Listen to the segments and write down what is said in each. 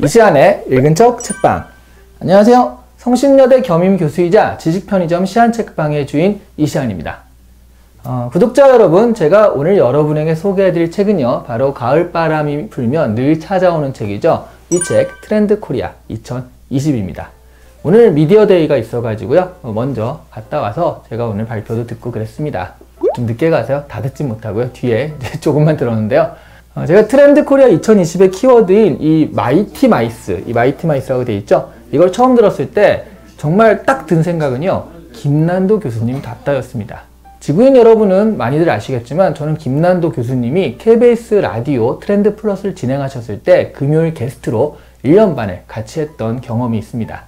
이시안의 읽은 척 책방. 안녕하세요. 성신여대 겸임교수이자 지식편의점 시안책방의 주인 이시안입니다. 구독자 여러분, 제가 오늘 여러분에게 소개해드릴 책은요, 바로 가을바람이 불면 늘 찾아오는 책이죠. 이 책 트렌드 코리아 2020입니다. 오늘 미디어데이가 있어가지고요, 먼저 갔다 와서 제가 오늘 발표도 듣고 그랬습니다. 좀 늦게 가세요. 다 듣지 못하고요. 뒤에 조금만 들었는데요. 제가 트렌드 코리아 2020의 키워드인 이 마이티 마이스라고 되어 있죠. 이걸 처음 들었을 때 정말 딱 든 생각은요, 김난도 교수님 답다였습니다. 지구인 여러분은 많이들 아시겠지만 저는 김난도 교수님이 KBS 라디오 트렌드 플러스를 진행하셨을 때 금요일 게스트로 1년 반을 같이 했던 경험이 있습니다.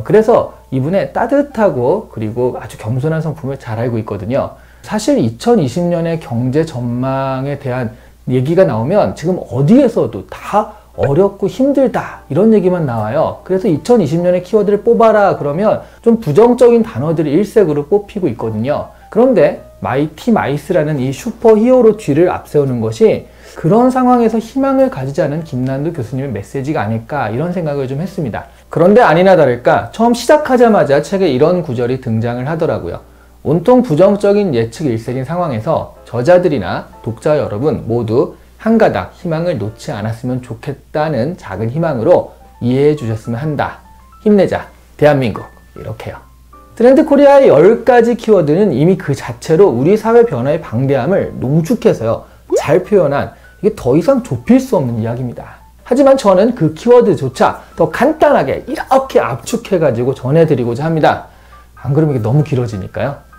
그래서 이분의 따뜻하고 그리고 아주 겸손한 성품을 잘 알고 있거든요. 사실 2020년의 경제 전망에 대한 얘기가 나오면 지금 어디에서도 다 어렵고 힘들다 이런 얘기만 나와요. 그래서 2020년의 키워드를 뽑아라 그러면 좀 부정적인 단어들이 일색으로 뽑히고 있거든요. 그런데 마이티 마이스라는 이 슈퍼 히어로 뒤를 앞세우는 것이 그런 상황에서 희망을 가지자는 김난도 교수님의 메시지가 아닐까 이런 생각을 좀 했습니다. 그런데 아니나 다를까 처음 시작하자마자 책에 이런 구절이 등장을 하더라고요. 온통 부정적인 예측 일색인 상황에서 저자들이나 독자 여러분 모두 한 가닥 희망을 놓지 않았으면 좋겠다는 작은 희망으로 이해해 주셨으면 한다. 힘내자, 대한민국. 이렇게요. 트렌드 코리아의 10가지 키워드는 이미 그 자체로 우리 사회 변화의 방대함을 농축해서요, 잘 표현한, 이게 더 이상 좁힐 수 없는 이야기입니다. 하지만 저는 그 키워드조차 더 간단하게 이렇게 압축해가지고 전해드리고자 합니다. 안 그러면 이게 너무 길어지니까요.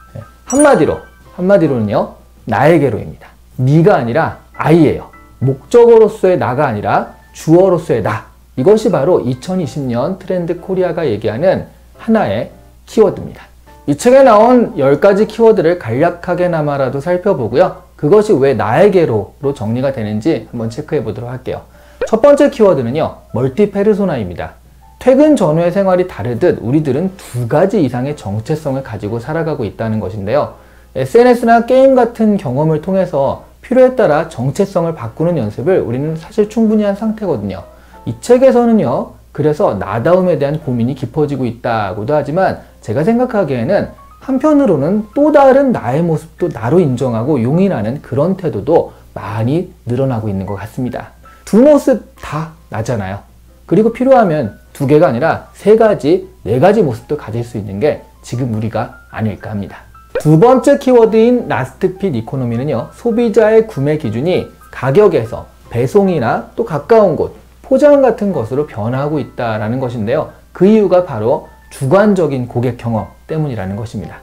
한마디로는요, 나에게로입니다. 네가 아니라 아이예요. 목적어로서의 나가 아니라 주어로서의 나. 이것이 바로 2020년 트렌드 코리아가 얘기하는 하나의 키워드입니다. 이 책에 나온 10가지 키워드를 간략하게나마라도 살펴보고요. 그것이 왜 나에게로로 정리가 되는지 한번 체크해 보도록 할게요. 첫 번째 키워드는요, 멀티페르소나입니다. 퇴근 전후의 생활이 다르듯 우리들은 2가지 이상의 정체성을 가지고 살아가고 있다는 것인데요. SNS나 게임 같은 경험을 통해서 필요에 따라 정체성을 바꾸는 연습을 우리는 사실 충분히 한 상태거든요. 이 책에서는요, 그래서 나다움에 대한 고민이 깊어지고 있다고도 하지만 제가 생각하기에는 한편으로는 또 다른 나의 모습도 나로 인정하고 용인하는 그런 태도도 많이 늘어나고 있는 것 같습니다. 두 모습 다 나잖아요. 그리고 필요하면 2개가 아니라 3가지, 4가지 모습도 가질 수 있는 게 지금 우리가 아닐까 합니다. 두 번째 키워드인 라스트핏 이코노미는요, 소비자의 구매 기준이 가격에서 배송이나 또 가까운 곳, 포장 같은 것으로 변화하고 있다는 것인데요. 그 이유가 바로 주관적인 고객 경험 때문이라는 것입니다.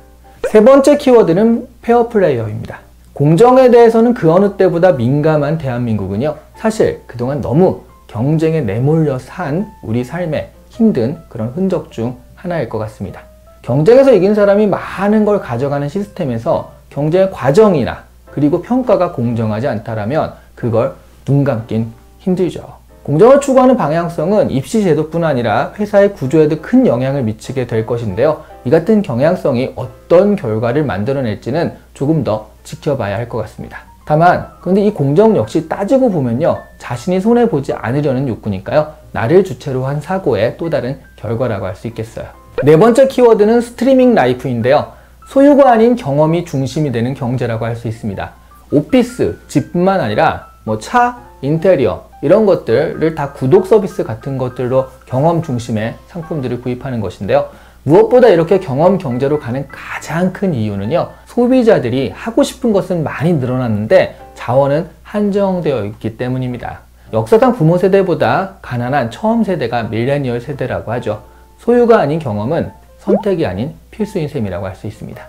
세 번째 키워드는 페어플레이어입니다. 공정에 대해서는 그 어느 때보다 민감한 대한민국은요, 사실 그동안 너무 경쟁에 내몰려 산 우리 삶의 힘든 그런 흔적 중 하나일 것 같습니다. 경쟁에서 이긴 사람이 많은 걸 가져가는 시스템에서 경쟁의 과정이나 그리고 평가가 공정하지 않다라면 그걸 눈 감긴 힘들죠. 공정을 추구하는 방향성은 입시 제도뿐 아니라 회사의 구조에도 큰 영향을 미치게 될 것인데요. 이 같은 경향성이 어떤 결과를 만들어낼지는 조금 더 지켜봐야 할 것 같습니다. 다만 그런데 이 공정 역시 따지고 보면요, 자신이 손해보지 않으려는 욕구니까요, 나를 주체로 한 사고의 또 다른 결과라고 할 수 있겠어요. 네 번째 키워드는 스트리밍 라이프인데요. 소유가 아닌 경험이 중심이 되는 경제라고 할 수 있습니다. 오피스, 집뿐만 아니라 차, 인테리어 이런 것들을 다 구독 서비스 같은 것들로 경험 중심의 상품들을 구입하는 것인데요. 무엇보다 이렇게 경험 경제로 가는 가장 큰 이유는요, 소비자들이 하고 싶은 것은 많이 늘어났는데 자원은 한정되어 있기 때문입니다. 역사상 부모 세대보다 가난한 처음 세대가 밀레니얼 세대라고 하죠. 소유가 아닌 경험은 선택이 아닌 필수인 셈이라고 할 수 있습니다.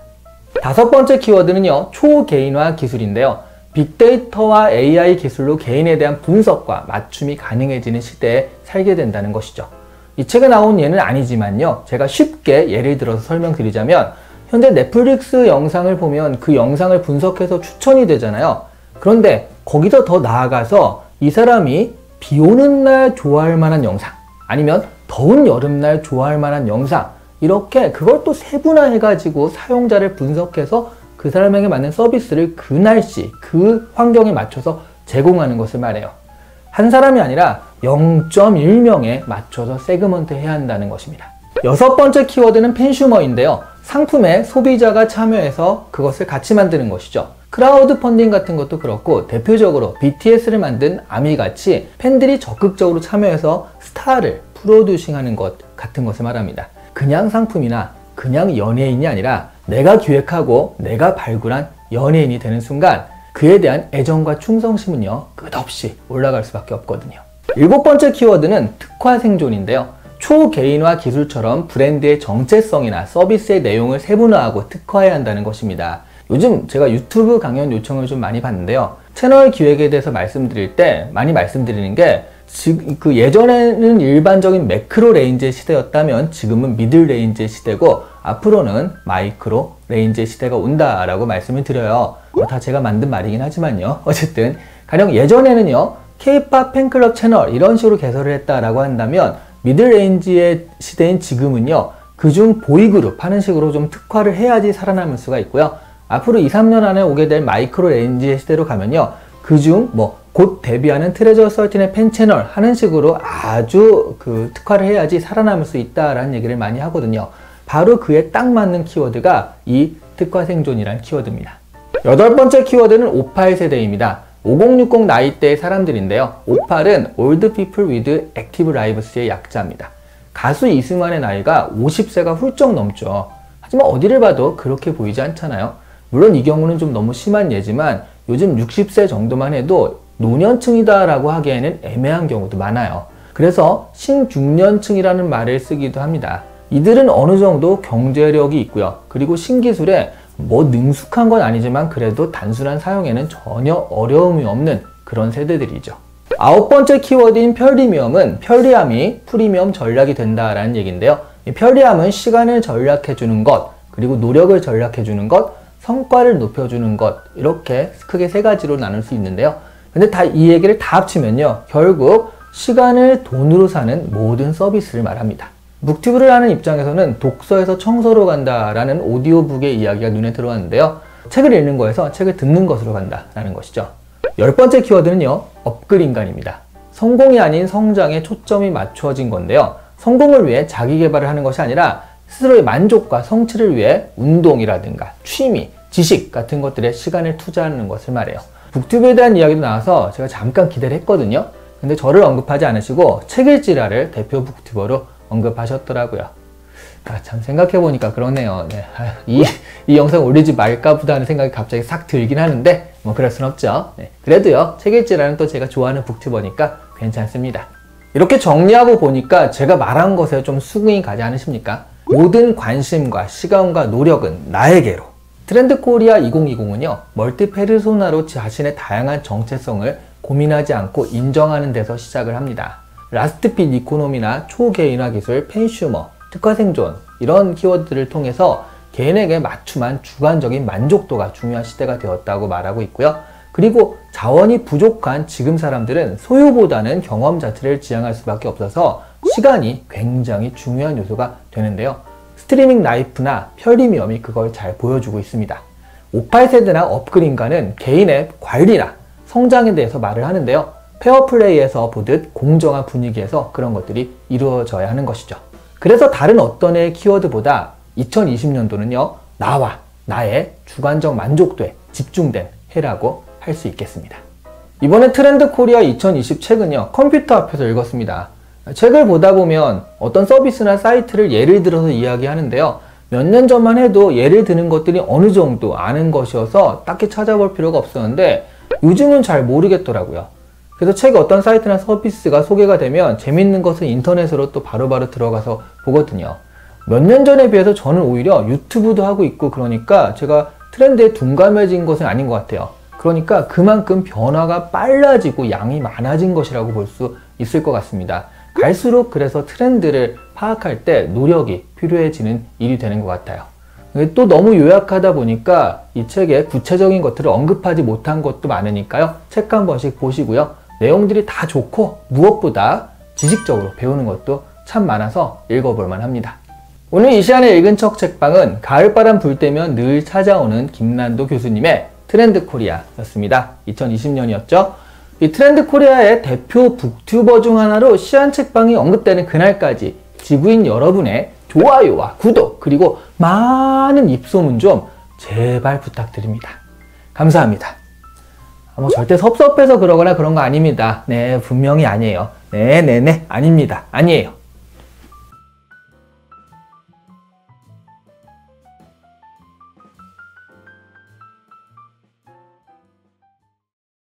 다섯 번째 키워드는요, 초개인화 기술인데요. 빅데이터와 AI 기술로 개인에 대한 분석과 맞춤이 가능해지는 시대에 살게 된다는 것이죠. 이 책에 나온 예는 아니지만요, 제가 쉽게 예를 들어서 설명드리자면 현재 넷플릭스 영상을 보면 그 영상을 분석해서 추천이 되잖아요. 그런데 거기서 더 나아가서 이 사람이 비 오는 날 좋아할 만한 영상, 아니면 더운 여름날 좋아할 만한 영상, 이렇게 그걸 또 세분화해가지고 사용자를 분석해서 그 사람에게 맞는 서비스를 그 날씨, 그 환경에 맞춰서 제공하는 것을 말해요. 한 사람이 아니라 0.1명에 맞춰서 세그먼트 해야 한다는 것입니다. 여섯 번째 키워드는 팬슈머인데요. 상품에 소비자가 참여해서 그것을 같이 만드는 것이죠. 크라우드 펀딩 같은 것도 그렇고 대표적으로 BTS를 만든 아미같이 팬들이 적극적으로 참여해서 스타를 프로듀싱하는 것 같은 것을 말합니다. 그냥 상품이나 그냥 연예인이 아니라 내가 기획하고 내가 발굴한 연예인이 되는 순간 그에 대한 애정과 충성심은요 끝없이 올라갈 수밖에 없거든요. 일곱 번째 키워드는 특화 생존인데요. 초개인화 기술처럼 브랜드의 정체성이나 서비스의 내용을 세분화하고 특화해야 한다는 것입니다. 요즘 제가 유튜브 강연 요청을 좀 많이 받는데요. 채널 기획에 대해서 말씀드릴 때 많이 말씀드리는 게 예전에는 일반적인 매크로 레인지의 시대였다면 지금은 미들 레인지의 시대고 앞으로는 마이크로 레인지의 시대가 온다라고 말씀을 드려요. 다 제가 만든 말이긴 하지만요. 어쨌든 가령 예전에는요. K-POP 팬클럽 채널 이런 식으로 개설을 했다라고 한다면 미들 레인지의 시대인 지금은요. 그중 보이그룹 하는 식으로 좀 특화를 해야지 살아남을 수가 있고요. 앞으로 2, 3년 안에 오게 될 마이크로 레인지의 시대로 가면요. 그중 곧 데뷔하는 트레저 13의 팬 채널 하는 식으로 아주 특화를 해야지 살아남을 수 있다라는 얘기를 많이 하거든요. 바로 그에 딱 맞는 키워드가 이 특화 생존이라는 키워드입니다. 여덟 번째 키워드는 58 세대입니다. 5060 나이대의 사람들인데요. 58은 Old People with Active Lives의 약자입니다. 가수 이승환의 나이가 50세가 훌쩍 넘죠. 하지만 어디를 봐도 그렇게 보이지 않잖아요. 물론 이 경우는 좀 너무 심한 예지만 요즘 60세 정도만 해도 노년층이다 라고 하기에는 애매한 경우도 많아요. 그래서 신중년층이라는 말을 쓰기도 합니다. 이들은 어느 정도 경제력이 있고요. 그리고 신기술에 능숙한 건 아니지만 그래도 단순한 사용에는 전혀 어려움이 없는 그런 세대들이죠. 아홉 번째 키워드인 편리함은 편리함이 프리미엄 전략이 된다라는 얘기인데요. 이 편리함은 시간을 절약해주는 것, 그리고 노력을 절약해주는 것, 성과를 높여주는 것 이렇게 크게 세 가지로 나눌 수 있는데요. 근데 이 얘기를 다 합치면요. 결국 시간을 돈으로 사는 모든 서비스를 말합니다. 북튜브를 하는 입장에서는 독서에서 청소로 간다라는 오디오북의 이야기가 눈에 들어왔는데요. 책을 읽는 거에서 책을 듣는 것으로 간다라는 것이죠. 열 번째 키워드는요. 업글인간입니다. 성공이 아닌 성장에 초점이 맞춰진 건데요. 성공을 위해 자기 개발을 하는 것이 아니라 스스로의 만족과 성취를 위해 운동이라든가 취미, 지식 같은 것들에 시간을 투자하는 것을 말해요. 북튜브에 대한 이야기도 나와서 제가 잠깐 기대를 했거든요. 근데 저를 언급하지 않으시고 책 읽지라를 대표 북튜버로 언급하셨더라고요. 참 생각해보니까 그러네요. 네. 이 영상 올리지 말까 보다 하는 생각이 갑자기 싹 들긴 하는데 그럴 순 없죠. 네. 그래도요. 책 읽지라는 또 제가 좋아하는 북튜버니까 괜찮습니다. 이렇게 정리하고 보니까 제가 말한 것에 좀 수긍이 가지 않으십니까? 모든 관심과 시간과 노력은 나에게로. 트렌드 코리아 2020은요. 멀티 페르소나로 자신의 다양한 정체성을 고민하지 않고 인정하는 데서 시작을 합니다. 라스트핏 이코노미나 초개인화 기술, 팬슈머, 특화 생존 이런 키워드를 통해서 개인에게 맞춤한 주관적인 만족도가 중요한 시대가 되었다고 말하고 있고요. 그리고 자원이 부족한 지금 사람들은 소유보다는 경험 자체를 지향할 수밖에 없어서 시간이 굉장히 중요한 요소가 되는데요. 스트리밍 라이프나 편리미엄이 그걸 잘 보여주고 있습니다. 58세대나 업글인간은 개인의 관리나 성장에 대해서 말을 하는데요. 페어플레이에서 보듯 공정한 분위기에서 그런 것들이 이루어져야 하는 것이죠. 그래서 다른 어떤 해의 키워드보다 2020년도는요. 나와 나의 주관적 만족도에 집중된 해라고 할 수 있겠습니다. 이번에 트렌드 코리아 2020 책은요. 컴퓨터 앞에서 읽었습니다. 책을 보다 보면 어떤 서비스나 사이트를 예를 들어서 이야기하는데요. 몇 년 전만 해도 예를 드는 것들이 어느 정도 아는 것이어서 딱히 찾아볼 필요가 없었는데 요즘은 잘 모르겠더라고요. 그래서 책에 어떤 사이트나 서비스가 소개가 되면 재밌는 것은 인터넷으로 또 바로바로 들어가서 보거든요. 몇 년 전에 비해서 저는 오히려 유튜브도 하고 있고 그러니까 제가 트렌드에 둔감해진 것은 아닌 것 같아요. 그러니까 그만큼 변화가 빨라지고 양이 많아진 것이라고 볼 수 있을 것 같습니다. 갈수록 그래서 트렌드를 파악할 때 노력이 필요해지는 일이 되는 것 같아요. 또 너무 요약하다 보니까 이 책에 구체적인 것들을 언급하지 못한 것도 많으니까요. 책 한 번씩 보시고요. 내용들이 다 좋고 무엇보다 지식적으로 배우는 것도 참 많아서 읽어볼만 합니다. 오늘 이 시간에 읽은 척 책방은 가을바람 불 때면 늘 찾아오는 김난도 교수님의 트렌드 코리아였습니다. 2020년이었죠. 이 트렌드 코리아의 대표 북튜버 중 하나로 시안책방이 언급되는 그날까지 지구인 여러분의 좋아요와 구독 그리고 많은 입소문 좀 제발 부탁드립니다. 감사합니다. 뭐 절대 섭섭해서 그러거나 그런 거 아닙니다. 네, 분명히 아니에요. 네네네 아닙니다. 아니에요.